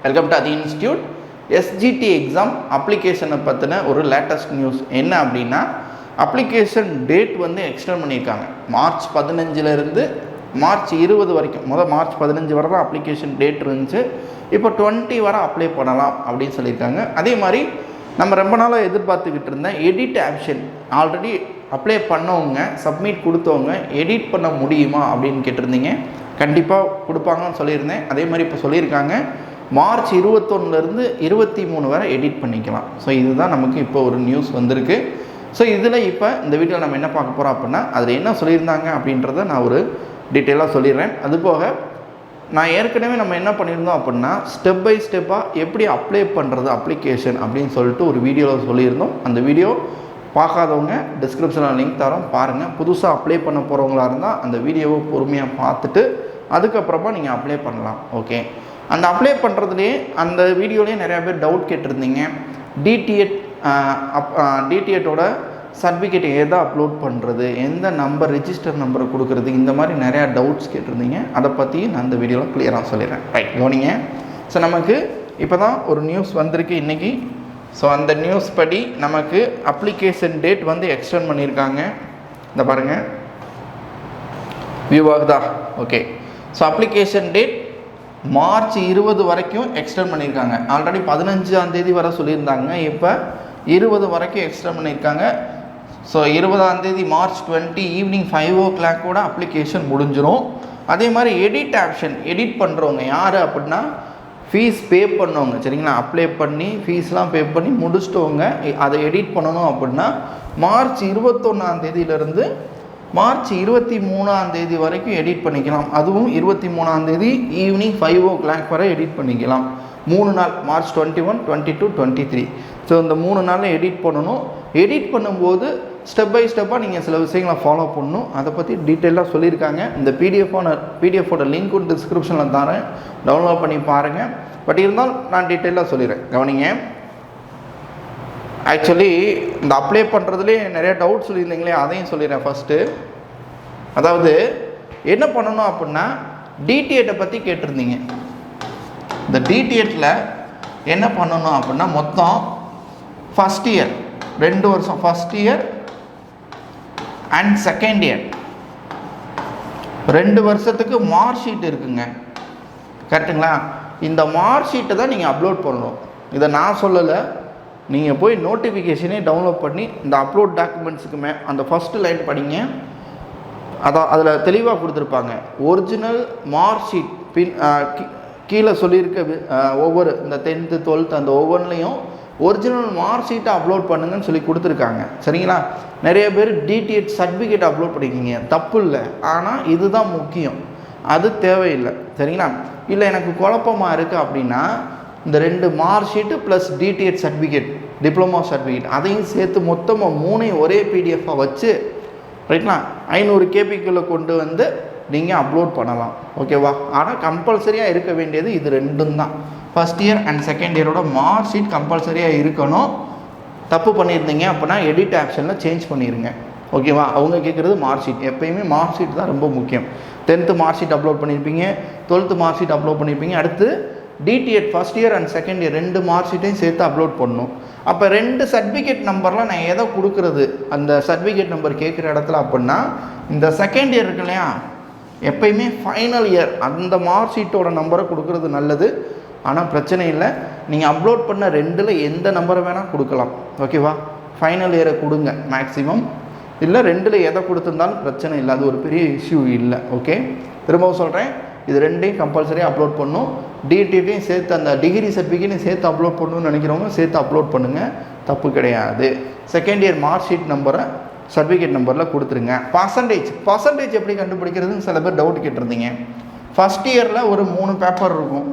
Welcome to the institute. SGT exam அப்ளிகேஷனை பற்றின ஒரு லேட்டஸ்ட் நியூஸ் என்ன அப்படின்னா, அப்ளிகேஷன் டேட் வந்து எக்ஸ்டெண்ட் பண்ணியிருக்காங்க. மார்ச் 15லேருந்து மார்ச் 20 வரைக்கும். மார்ச் 15 வரை தான் அப்ளிகேஷன் டேட் இருந்துச்சு. இப்போ 20 வரை அப்ளை பண்ணலாம் அப்படின்னு சொல்லியிருக்காங்க. அதே மாதிரி நம்ம ரொம்ப நாளாக எதிர்பார்த்துக்கிட்டு இருந்தேன் எடிட் ஆப்ஷன், ஆல்ரெடி அப்ளை பண்ணவங்க சப்மிட் கொடுத்தவங்க எடிட் பண்ண முடியுமா அப்படின்னு கேட்டிருந்தீங்க. கண்டிப்பாக கொடுப்பாங்கன்னு சொல்லியிருந்தேன். அதே மாதிரி இப்போ சொல்லியிருக்காங்க மார்ச் 21லேருந்து 23 வரை எடிட் பண்ணிக்கலாம். ஸோ இதுதான் நமக்கு இப்போ ஒரு நியூஸ் வந்திருக்கு. ஸோ இதில் இப்போ இந்த வீடியோவில் நம்ம என்ன பார்க்க போகிறோம் அப்படின்னா, அதில் என்ன சொல்லியிருந்தாங்க அப்படின்றத நான் ஒரு டீட்டெயிலாக சொல்லிடுறேன். அதுபோக நான் ஏற்கனவே நம்ம என்ன பண்ணியிருந்தோம் அப்படின்னா, ஸ்டெப் பை ஸ்டெப்பாக எப்படி அப்ளை பண்ணுறது அப்ளிகேஷன் அப்படின்னு சொல்லிட்டு ஒரு வீடியோவில் சொல்லியிருந்தோம். அந்த வீடியோ பார்க்காதவங்க டிஸ்கிரிப்ஷனில் லிங்க் தரோம், பாருங்கள். புதுசாக அப்ளை பண்ண போகிறவங்களா இருந்தால் அந்த வீடியோவை பொறுமையாக பார்த்துட்டு அதுக்கப்புறமா நீங்கள் அப்ளை பண்ணலாம். ஓகே, அந்த அப்ளை பண்ணுறதுலேயே அந்த வீடியோலேயே நிறையா பேர் டவுட் கேட்டிருந்தீங்க. டிடிஎட்டோட சர்டிஃபிகேட் எதை அப்லோட் பண்ணுறது, எந்த நம்பர் ரிஜிஸ்டர் நம்பரை கொடுக்குறது, இந்த மாதிரி நிறையா டவுட்ஸ் கேட்டிருந்தீங்க. அதை பற்றி நான் இந்த வீடியோவில் கிளியராக சொல்லிடுறேன். ரைட், கவனிங்க. ஸோ நமக்கு இப்போ தான் ஒரு நியூஸ் வந்திருக்கு இன்றைக்கி. ஸோ அந்த நியூஸ் படி நமக்கு அப்ளிகேஷன் டேட் வந்து எக்ஸ்டெண்ட் பண்ணியிருக்காங்க. இந்த பாருங்கள், வியூ ஆகுதா? Okay, so application date March 20 வரைக்கும் எக்ஸ்டெண்ட் பண்ணியிருக்காங்க. ஆல்ரெடி 15ஆம் தேதி வரை சொல்லியிருந்தாங்க, இப்போ 20 வரைக்கும் எக்ஸ்டெண்ட் பண்ணியிருக்காங்க. ஸோ 20ஆம் தேதி மார்ச் 20 ஈவினிங் 5 o'clock கூட அப்ளிகேஷன் முடிஞ்சிடும். அதே மாதிரி எடிட் ஆப்ஷன், எடிட் பண்ணுறவங்க யார் அப்படின்னா, ஃபீஸ் பே பண்ணவங்க, சரிங்களா? அப்ளை பண்ணி ஃபீஸ்லாம் பே பண்ணி முடிச்சிட்டவங்க அதை எடிட் பண்ணணும் அப்படின்னா மார்ச் 21ஆம் தேதியிலேருந்து மார்ச் 23ஆம் தேதி வரைக்கும் எடிட் பண்ணிக்கலாம். அதுவும் 23ஆம் தேதி ஈவினிங் 5 o'clock வரை எடிட் பண்ணிக்கலாம். 3 நாள், மார்ச் 21, 22, 23. ஸோ இந்த 3 நாளில் எடிட் பண்ணணும். எடிட் பண்ணும்போது ஸ்டெப் பை ஸ்டெப்பாக நீங்கள் சில விஷயங்களை ஃபாலோ பண்ணணும். அதை பற்றி டீட்டெயிலாக சொல்லியிருக்காங்க. இந்த பிடிஎஃபோட லிங்க்கும் டிஸ்கிரிப்ஷனில் தரேன், டவுன்லோட் பண்ணி பாருங்கள். பட் இருந்தாலும் நான் டீட்டெயிலாக சொல்லிடுறேன், கவனிங்க. ஆக்சுவலி இந்த அப்ளை பண்ணுறதுலேயே நிறைய டவுட் சொல்லியிருந்தீங்களே, அதையும் சொல்லிடுறேன் ஃபஸ்ட்டு. அதாவது என்ன பண்ணணும் அப்படின்னா, டிடிஎட்டை பற்றி கேட்டிருந்தீங்க. இந்த டிடிஎட்டில் என்ன பண்ணணும் அப்படின்னா, மொத்தம் ஃபஸ்ட் இயர் 2 வருஷம், first year and second year 2 வருஷத்துக்கு மார்க் ஷீட் இருக்குங்க, கரெக்டுங்களா? இந்த மார்க் ஷீட்டை தான் நீங்கள் அப்லோட் பண்ணணும். இதை நான் சொல்லலை, நீங்கள் போய் நோட்டிஃபிகேஷனே டவுன்லோட் பண்ணி இந்த அப்லோட் டாக்குமெண்ட்ஸுக்குமே அந்த ஃபஸ்ட்டு லைன் படிங்க. அதில் தெளிவாக கொடுத்துருப்பாங்க. ஒரிஜினல் மார்க் ஷீட் கீழே சொல்லியிருக்க ஒவ்வொரு இந்த 10th 12th அந்த ஒவ்வொன்றுலையும் ஒரிஜினல் மார்க் ஷீட்டை அப்லோட் பண்ணுங்கன்னு சொல்லி கொடுத்துருக்காங்க, சரிங்களா? நிறைய பேர் டிடிஎட் சர்டிஃபிகேட் அப்லோட் பண்ணிக்கிங்க, தப்பு இல்லை. ஆனால் இதுதான் முக்கியம், அது தேவையில்லை, சரிங்களா? இல்லை எனக்கு குழப்பமாக இருக்குது அப்படின்னா, இந்த 2 mark sheet plus DTEd certificate, diploma certificate, அதையும் சேர்த்து மொத்தமாக 3ஐயும் ஒரே பிடிஎஃபாக வச்சு, ரைட்னா, 500 கேபிக்குள்ளே கொண்டு வந்து நீங்கள் அப்லோட் பண்ணலாம், ஓகேவா? ஆனால் கம்பல்சரியாக இருக்க வேண்டியது இது 2 தான். ஃபஸ்ட் இயர் அண்ட் செகண்ட் இயரோட மார்க் ஷீட் கம்பல்சரியாக இருக்கணும். தப்பு பண்ணியிருந்தீங்க அப்படின்னா எடிட் ஆப்ஷனில் சேஞ்ச் பண்ணிடுங்க, ஓகேவா? அவங்க கேட்குறது மார்க் ஷீட். எப்போயுமே மார்க் ஷீட் தான் ரொம்ப முக்கியம். 10th மார்க் ஷீட் அப்லோட் பண்ணியிருப்பீங்க, 12th மார்க் ஷீட் அப்லோட் பண்ணியிருப்பீங்க. அடுத்து DTEd first year and second year 2 mark ஷீட்டையும் சேர்த்து அப்லோட் பண்ணணும். அப்போ 2 சர்டிஃபிகேட் நம்பர்லாம் நான் எதை கொடுக்குறது அந்த சர்டிஃபிகேட் நம்பர் கேட்குற இடத்துல அப்படின்னா, இந்த செகண்ட் இயர் இருக்கு இல்லையா, எப்பயுமே ஃபைனல் இயர் அந்த மார்க் ஷீட்டோட நம்பரை கொடுக்குறது நல்லது. ஆனால் பிரச்சனை இல்லை, நீங்கள் அப்லோட் பண்ண 2ல் எந்த நம்பரை வேணால் கொடுக்கலாம், ஓகேவா? ஃபைனல் இயரை கொடுங்க மேக்ஸிமம், இல்லை 2ல் எதை கொடுத்துருந்தாலும் பிரச்சனை இல்லை, அது ஒரு பெரிய இஷ்யூ இல்லை. ஓகே, திரும்பவும் சொல்கிறேன், இது 2ஐயும் கம்பல்சரியாக அப்லோட் பண்ணணும். டிடிஎட்டையும் சேர்த்து அந்த டிகிரி சர்டிஃபிகேட்டையும் சேர்த்து அப்லோட் பண்ணணும்னு நினைக்கிறவங்க சேர்த்து அப்லோட் பண்ணுங்கள், தப்பு கிடையாது. செகண்ட் இயர் மார்க் ஷீட் நம்பரை சர்டிஃபிகேட் நம்பரில் கொடுத்துருங்க. பர்சன்டேஜ் எப்படி கண்டுபிடிக்கிறதுன்னு சில பேர் டவுட் கேட்டிருந்தீங்க. ஃபஸ்ட் இயரில் ஒரு 3 பேப்பர் இருக்கும்,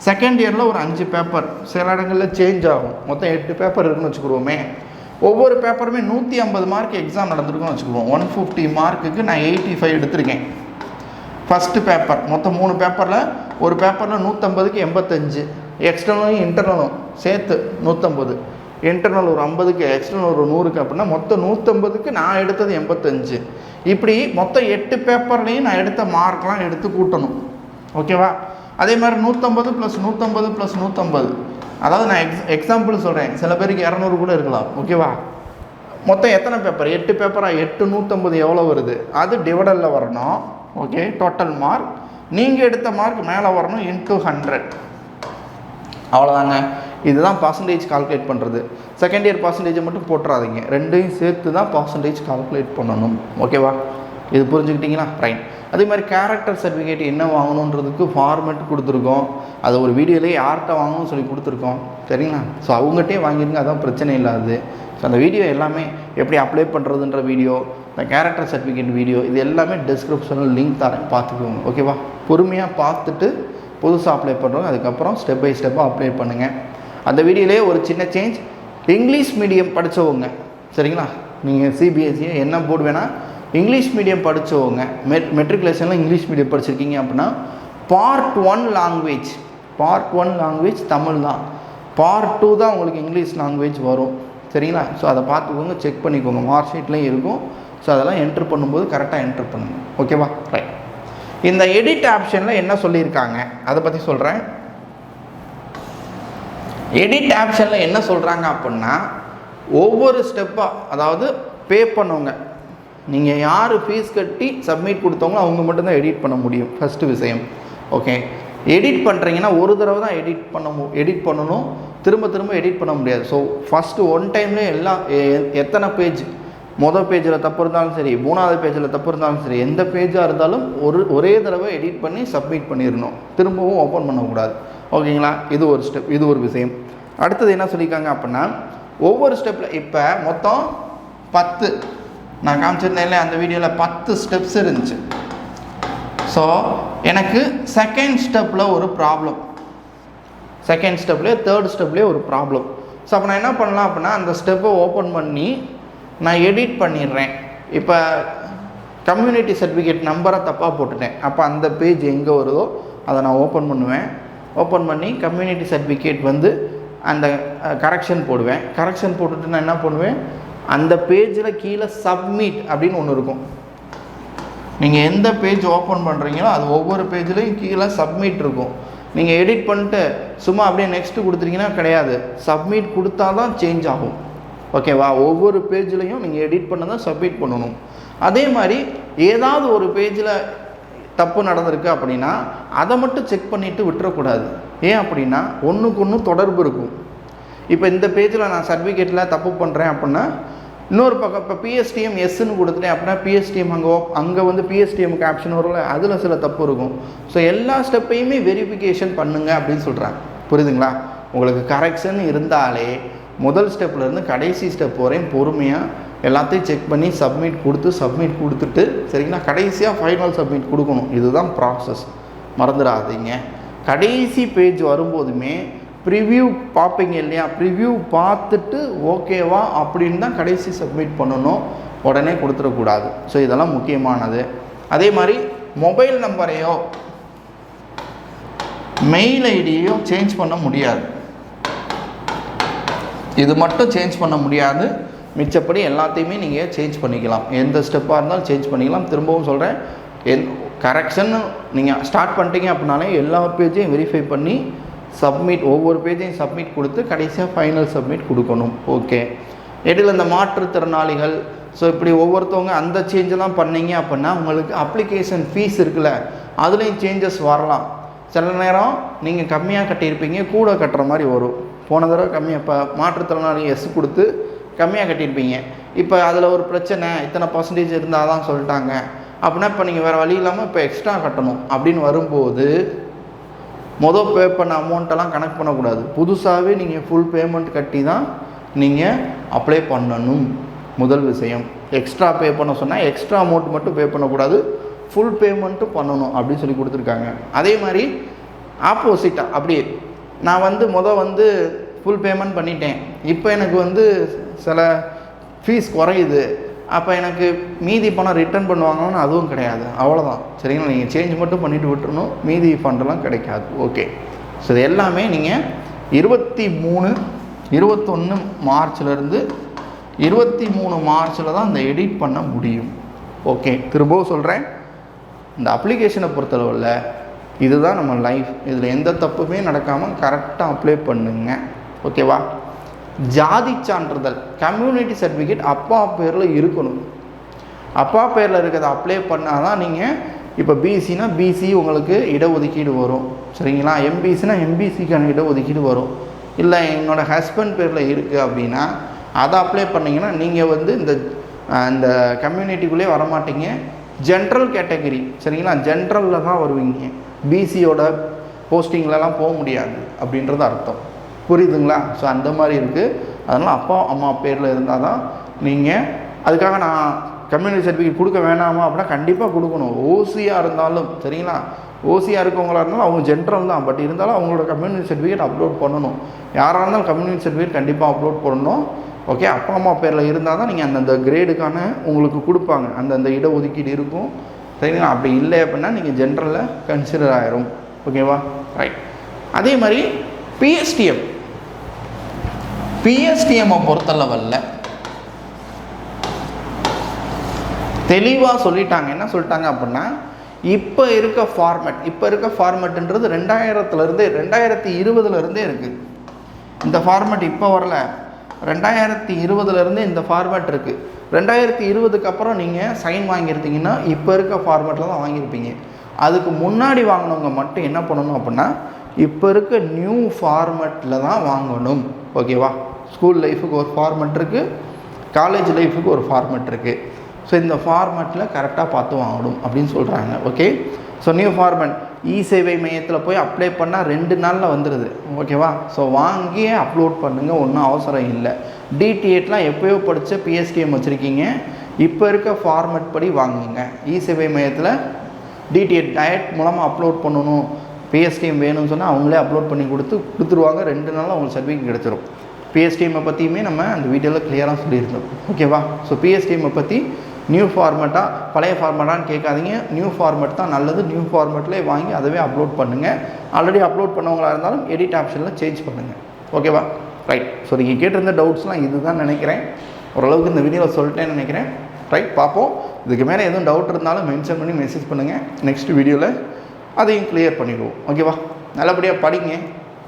செகண்ட் இயரில் ஒரு 5 பேப்பர், சில இடங்களில் சேஞ்ச் ஆகும். மொத்தம் 8 பேப்பர் இருக்குன்னு வச்சுக்கிடுவோமே. ஒவ்வொரு பேப்பருமே 150 மார்க் எக்ஸாம் நடந்திருக்குன்னு வச்சுக்குவோம். 150 மார்க்குக்கு நான் 85 எடுத்திருக்கேன். ஃபஸ்ட்டு பேப்பர் மொத்தம் 3 பேப்பரில், ஒரு பேப்பரில் 150க்கு 85, எக்ஸ்டர்னலும் இன்டர்னலும் சேர்த்து 150, இன்டர்னல் ஒரு 50க்கு, எக்ஸ்டர்னல் ஒரு 100க்கு, அப்படின்னா மொத்தம் 150க்கு நான் எடுத்தது 85. இப்படி மொத்தம் 8 பேப்பர்லேயும் நான் எடுத்த மார்க்லாம் எடுத்து கூட்டணும், ஓகேவா? அதே மாதிரி 150 + 150 + 150, அதாவது நான் எக்ஸாம்பிள் சொல்கிறேன், சில பேருக்கு 200 கூட இருக்கலாம். ஓகேவா? மொத்தம் எத்தனை பேப்பர்? 8 பேப்பரா? 8 150 எவ்வளோ வருது? அது டிவைடரில் வரணும். ஓகே, டோட்டல் மார்க் நீங்கள் எடுத்த மார்க் மேலே வரணும் இன்ட்டு 100. அவ்வளோதாங்க. இதுதான் பர்சன்டேஜ் கால்குலேட் பண்ணுறது. செகண்ட் இயர் பர்சன்டேஜை மட்டும் போட்டுறாதீங்க, ரெண்டையும் சேர்த்து தான் பர்சன்டேஜ் கால்குலேட் பண்ணணும். ஓகேவா? இது புரிஞ்சுக்கிட்டிங்களா? ரைட். அதே மாதிரி கேரக்டர் சர்டிஃபிகேட் என்ன வாங்கணுன்றதுக்கு ஃபார்மேட் கொடுத்துருக்கோம். அது ஒரு வீடியோலேயே யார்கிட்ட வாங்கணும்னு சொல்லி கொடுத்துருக்கோம். சரிங்களா? ஸோ அவங்ககிட்டே வாங்கிடுங்க, அதான் பிரச்சனை இல்லாது. ஸோ அந்த வீடியோ எல்லாமே எப்படி அப்ளை பண்ணுறதுன்ற வீடியோ, இந்த கேரக்டர் சர்டிஃபிகேட் வீடியோ, இது எல்லாமே டிஸ்கிரிப்ஷனில் லிங்க் தரேன், பார்த்துக்கோங்க. ஓகேவா? பொறுமையாக பார்த்துட்டு புதுசாக அப்ளை பண்ணுறோம், அதுக்கப்புறம் ஸ்டெப் பை ஸ்டெப்பாக அப்ளை பண்ணுங்கள். அந்த வீடியோலேயே ஒரு சின்ன சேஞ்ச், இங்கிலீஷ் மீடியம் படித்தவங்க, சரிங்களா, நீங்கள் சிபிஎஸ்சி என்ன போர்டு வேணால், இங்கிலீஷ் மீடியம் படித்தவங்க, மெட்ரிகுலேஷனில் இங்கிலீஷ் மீடியம் படிச்சிருக்கீங்க அப்படின்னா பார்ட் 1 லாங்குவேஜ் தமிழ் தான், பார்ட் 2 தான் உங்களுக்கு இங்கிலீஷ் லாங்குவேஜ் வரும். சரிங்களா? ஸோ அதை பார்த்துக்கோங்க, செக் பண்ணிக்கோங்க, மார்க் ஷீட்லேயும் இருக்கும். ஸோ அதெல்லாம் என்ட்ரு பண்ணும்போது கரெக்டாக என்ட்ரு பண்ணுங்கள். ஓகேவா? ரைட். இந்த எடிட் ஆப்ஷனில் என்ன சொல்லியிருக்காங்க அதை பற்றி சொல்கிறேன். எடிட் ஆப்ஷனில் என்ன சொல்கிறாங்க அப்படின்னா, ஒவ்வொரு ஸ்டெப்பாக, அதாவது பே பண்ணவங்க, நீங்கள் யார் ஃபீஸ் கட்டி சப்மிட் கொடுத்தவங்களோ அவங்க மட்டும்தான் எடிட் பண்ண முடியும். ஃபஸ்ட்டு விஷயம். ஓகே, எடிட் பண்ணுறீங்கன்னா ஒரு தடவை தான் எடிட் பண்ணணும், திரும்ப திரும்ப எடிட் பண்ண முடியாது. ஸோ ஃபஸ்ட்டு ஒன் டைம்லேயே எல்லாம் எத்தனை பேஜ், மொதல் பேஜில் தப்பு இருந்தாலும் சரி, 3வது பேஜில் தப்பு இருந்தாலும் சரி, எந்த பேஜாக இருந்தாலும் ஒரே தடவை எடிட் பண்ணி சப்மிட் பண்ணிடணும், திரும்பவும் ஓப்பன் பண்ணக்கூடாது. ஓகேங்களா? இது ஒரு ஸ்டெப், இது ஒரு விஷயம். அடுத்தது என்ன சொல்லியிருக்காங்க அப்படின்னா, ஒவ்வொரு ஸ்டெப்பில் இப்போ மொத்தம் 10 நான் காமிச்சிருந்தேன்ல அந்த வீடியோவில் 10 ஸ்டெப்ஸ் இருந்துச்சு. ஸோ எனக்கு செகண்ட் ஸ்டெப்பில் ஒரு ப்ராப்ளம், செகண்ட் ஸ்டெப்லேயே தேர்ட் ஸ்டெப்லேயே ஒரு ப்ராப்ளம். ஸோ அப்போ நான் என்ன பண்ணலாம் அப்படின்னா, அந்த ஸ்டெப்பை ஓப்பன் பண்ணி நான் எடிட் பண்ணிடுறேன். இப்போ கம்யூனிட்டி சர்டிஃபிகேட் நம்பரை தப்பாக போட்டுட்டேன், அப்போ அந்த பேஜ் எங்கே வருதோ அதை நான் ஓப்பன் பண்ணுவேன். ஓப்பன் பண்ணி கம்யூனிட்டி சர்டிஃபிகேட் வந்து அந்த கரெக்ஷன் போடுவேன். கரெக்ஷன் போட்டுட்டு நான் என்ன பண்ணுவேன், அந்த பேஜில் கீழே சப்மிட் அப்படின்னு ஒன்று இருக்கும். நீங்கள் எந்த பேஜ் ஓப்பன் பண்ணுறீங்களோ அது ஒவ்வொரு பேஜ்லேயும் கீழே சப்மிட் இருக்கும். நீங்கள் எடிட் பண்ணிட்டு சும்மா அப்படியே நெக்ஸ்ட்டு கொடுத்துட்டீங்கன்னா கிடையாது, சப்மிட் கொடுத்தா தான் சேஞ்ச் ஆகும். ஓகேவா? ஒவ்வொரு பேஜ்லேயும் நீங்கள் எடிட் பண்ண தான் சப்மிட் பண்ணணும். அதே மாதிரி ஏதாவது ஒரு பேஜில் தப்பு நடந்திருக்கு அப்படின்னா அதை மட்டும் செக் பண்ணிவிட்டு விட்டுறக்கூடாது. ஏன் அப்படின்னா ஒன்றுக்கு ஒன்று தொடர்பு இருக்கும். இப்போ இந்த பேஜில் நான் சர்டிஃபிகேட்டில் தப்பு பண்ணுறேன் அப்படின்னா இன்னொரு பக்கம் இப்போ பிஎஸ்டிஎம் எஸ்ன்னு கொடுத்துட்டேன் அப்படின்னா பிஎஸ்டிஎம் அங்கே வந்து பிஎஸ்டிஎம்க்கு ஆப்ஷன் வரல, அதில் சில தப்பு இருக்கும். ஸோ எல்லா ஸ்டெப்பையுமே வெரிஃபிகேஷன் பண்ணுங்கள் அப்படின்னு சொல்கிறாங்க. புரியுதுங்களா? உங்களுக்கு கரெக்ஷன் இருந்தாலே முதல் ஸ்டெப்லேருந்து கடைசி ஸ்டெப் வரையும் பொறுமையாக எல்லாத்தையும் செக் பண்ணி சப்மிட் கொடுத்துட்டு சரிங்களா, கடைசியாக ஃபைனல் சப்மிட் கொடுக்கணும். இதுதான் ப்ராசஸ், மறந்துடாதீங்க. கடைசி பேஜ் வரும்போதுமே ப்ரிவ்யூ பார்ப்பீங்க இல்லையா, ப்ரிவ்யூ பார்த்துட்டு ஓகேவா அப்படின்னு தான் கடைசி சப்மிட் பண்ணணும், உடனே கொடுத்துடக்கூடாது. ஸோ இதெல்லாம் முக்கியமானது. அதே மாதிரி மொபைல் நம்பரையோ மெயில் ஐடியோ சேஞ்ச் பண்ண முடியாது. இது மட்டும் சேஞ்ச் பண்ண முடியாது, மிச்சப்படி எல்லாத்தையுமே நீங்கள் சேஞ்ச் பண்ணிக்கலாம். எந்த ஸ்டெப்பாக இருந்தாலும் சேஞ்ச் பண்ணிக்கலாம். திரும்பவும் சொல்கிறேன், கரெக்ஷன் நீங்கள் ஸ்டார்ட் பண்ணிட்டீங்க அப்படின்னாலே எல்லா பேஜையும் வெரிஃபை பண்ணி சப்மிட், ஒவ்வொரு பேஜையும் சப்மிட் கொடுத்து கடைசியாக ஃபைனல் சப்மிட் கொடுக்கணும். ஓகே, இடையில் இந்த மாற்றுத்திறனாளிகள், ஸோ இப்படி ஒவ்வொருத்தவங்க அந்த சேஞ்செல்லாம் பண்ணீங்க அப்படின்னா உங்களுக்கு அப்ளிகேஷன் ஃபீஸ் இருக்குல்ல, அதுலேயும் சேஞ்சஸ் வரலாம். சில நேரம் நீங்கள் கம்மியாக கட்டியிருப்பீங்க, கூட கட்டுற மாதிரி வரும். போன தடவை கம்மியாக, இப்போ மாற்றுத்திறனாளி எஸ் கொடுத்து கம்மியாக கட்டியிருப்பீங்க, இப்போ அதில் ஒரு பிரச்சனை, இத்தனை பர்சன்டேஜ் இருந்தால் தான் சொல்லிட்டாங்க அப்படின்னா இப்போ நீங்கள் வேறு வழி இல்லாமல் இப்போ எக்ஸ்ட்ரா கட்டணும் அப்படின்னு வரும்போது மொதல் பே பண்ண அமௌண்ட்டெல்லாம் கணக்கு பண்ணக்கூடாது. புதுசாகவே நீங்கள் ஃபுல் பேமெண்ட் கட்டி தான் நீங்கள் அப்ளை பண்ணணும். முதல் விஷயம், எக்ஸ்ட்ரா பே பண்ண சொன்னால் எக்ஸ்ட்ரா அமௌண்ட் மட்டும் பே பண்ணக்கூடாது, ஃபுல் பேமெண்ட்டும் பண்ணணும் அப்படின்னு சொல்லி கொடுத்துருக்காங்க. அதே மாதிரி ஆப்போசிட்டாக அப்படியே நான் வந்து ஃபுல் பேமெண்ட் பண்ணிட்டேன், இப்போ எனக்கு சில ஃபீஸ் குறையுது, அப்போ எனக்கு மீதி பணம் ரிட்டர்ன் பண்ணுவாங்கன்னு அதுவும் கிடையாது. அவ்வளோதான், சரிங்களா? நீங்கள் சேஞ்ச் மட்டும் பண்ணிவிட்டு விட்டுறணும், மீதி ஃபண்டெல்லாம் கிடைக்காது. ஓகே, ஸோ இது எல்லாமே நீங்கள் 21 மார்ச்லேருந்து 23 மார்ச்சில் தான் இந்த எடிட் பண்ண முடியும். ஓகே, திரும்பவும் சொல்கிறேன், இந்த அப்ளிகேஷனை பொறுத்தளவில் இதுதான் நம்ம லைஃப். இதில் எந்த தப்புமே நடக்காமல் கரெக்டாக அப்ளை பண்ணுங்க. ஓகேவா? ஜாதி சான்றிதழ், கம்யூனிட்டி சர்டிஃபிகேட் அப்பா பேரில் இருக்கணும். அப்பா பேரில் இருக்கிறத அப்ளை பண்ணால் தான் நீங்கள் இப்போ பிசினா பிசி உங்களுக்கு இடஒதுக்கீடு வரும். சரிங்களா? எம்பிசினா எம்பிசிக்கான இடஒதுக்கீடு வரும். இல்லை என்னோடய ஹஸ்பண்ட் பேரில் இருக்குது அப்படின்னா அதை அப்ளை பண்ணிங்கன்னா நீங்கள் வந்து இந்த கம்யூனிட்டிக்குள்ளே வரமாட்டீங்க. ஜென்ரல் கேட்டகரி, சரிங்களா? ஜென்ரலில் தான் வருவீங்க. பிசியோட போஸ்டிங்லலாம் போக முடியாது அப்படின்றது அர்த்தம். புரியுதுங்களா? ஸோ அந்த மாதிரி இருக்குது. அதனால் அப்பா அம்மா பேரில் இருந்தால் தான் நீங்கள், அதுக்காக நான் கம்யூனிட்டி சர்டிஃபிகேட் கொடுக்க வேணாமா அப்படின்னா கண்டிப்பாக கொடுக்கணும். ஓசியாக இருந்தாலும் சரிங்களா, ஓசியாக இருக்கவங்களாக இருந்தாலும் அவங்க ஜென்ரல் தான், பட் இருந்தாலும் அவங்களோட கம்யூனிட்டி சர்டிஃபிகேட் அப்லோட் பண்ணணும். யாராக இருந்தாலும் கம்யூனிட்டி சர்டிஃபிகேட் கண்டிப்பாக அப்லோட் பண்ணணும். ஓகே, அப்பா அம்மா பேரில் இருந்தால் தான் நீங்கள் அந்தந்த கிரேடுக்கான உங்களுக்கு கொடுப்பாங்க, அந்தந்த இடஒதுக்கீடு இருக்கும். சரிங்களா? அப்படி இல்லை அப்படின்னா நீங்கள் ஜென்ரலில் கன்சிடர் ஆகிரும். ஓகேவா? ரைட். அதே மாதிரி பிஎஸ்டிஎம்மை பொறுத்த லெவலில் தெளிவாக சொல்லிட்டாங்க. என்ன சொல்லிட்டாங்க அப்படின்னா, இப்போ இருக்க ஃபார்மெட்டுன்றது 2020 இருக்குது. இந்த ஃபார்மெட் இப்போ வரல, 2020 இந்த ஃபார்மெட் இருக்குது. 2020க்கு அப்புறம் நீங்கள் சைன் வாங்கியிருந்தீங்கன்னா இப்போ இருக்க ஃபார்மெட்டில் தான் வாங்கியிருப்பீங்க. அதுக்கு முன்னாடி வாங்கினவங்க மட்டும் என்ன பண்ணணும் அப்படின்னா இப்போ இருக்க நியூ ஃபார்மெட்டில் தான் வாங்கணும். ஓகேவா? ஸ்கூல் லைஃபுக்கு ஒரு ஃபார்மெட் இருக்குது, காலேஜ் லைஃபுக்கு ஒரு ஃபார்மெட் இருக்குது. ஸோ இந்த ஃபார்மெட்டில் கரெக்டாக பார்த்து வாங்கணும் அப்படின்னு சொல்கிறாங்க. ஓகே, ஸோ நியூ ஃபார்மெட் இ-சேவை மையத்தில் போய் அப்ளை பண்ணால் 2 நாளில் வந்துடுது. ஓகேவா? ஸோ வாங்கியே அப்லோட் பண்ணுங்கள், ஒன்றும் அவசரம் இல்லை. டிடிஎட்லாம் எப்போயோ படித்த பிஎஸ்டிஎம் வச்சுருக்கீங்க, இப்போ இருக்க ஃபார்மெட் படி வாங்குங்க. இ-சேவை மையத்தில் டிடிஎட் டயட் மூலமாக அப்லோட் பண்ணணும், பிஎஸ்டிஎம் வேணும்னு சொன்னால் அவங்களே அப்லோட் பண்ணி கொடுத்துருவாங்க. 2 நாளில் உங்களுக்கு சர்டிஃபிகேட் கிடச்சிரும். பிஎஸ்டிஎம்மை பற்றியுமே நம்ம அந்த வீடியோவில் கிளியராக சொல்லியிருந்தோம். ஓகேவா? ஸோ பிஎஸ்டிஎம்மை பற்றி நியூ ஃபார்மெட்டாக பழைய ஃபார்மெட்டான்னு கேட்காதீங்க, நியூ ஃபார்மெட் தான் நல்லது. நியூ ஃபார்மெட்லேயே வாங்கி அதவே அப்லோட் பண்ணுங்கள். ஆல்ரெடி அப்லோட் பண்ணவங்களாக இருந்தாலும் எடிட் ஆப்ஷனில் சேஞ்ச் பண்ணுங்கள். ஓகேவா? ரைட். ஸோ நீங்கள் கேட்டிருந்த டவுட்ஸ்லாம் இது தான் நினைக்கிறேன். ஓரளவுக்கு இந்த வீடியோவில் சொல்லிட்டேன்னு நினைக்கிறேன். ரைட், பார்ப்போம். இதுக்கு மேலே எதுவும் டவுட் இருந்தாலும் மென்ஷன் பண்ணி மெசேஜ் பண்ணுங்கள். நெக்ஸ்ட் வீடியோவில் அதையும் கிளியர் பண்ணிடுவோம். ஓகேவா? நல்லபடியாக படிங்க.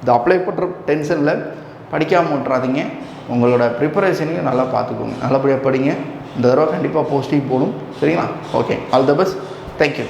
இந்த அப்ளை பண்ணுற டென்ஷனில் படிக்காமல் விட்றாதீங்க. உங்களோட ப்ரிப்பரேஷனையும் நல்லா பார்த்துக்கோங்க. நல்லபடியாக படிங்க. இந்த தடவை கண்டிப்பாக போஸ்டிங் போடும். சரிங்களா? Okay, all the best. Thank you.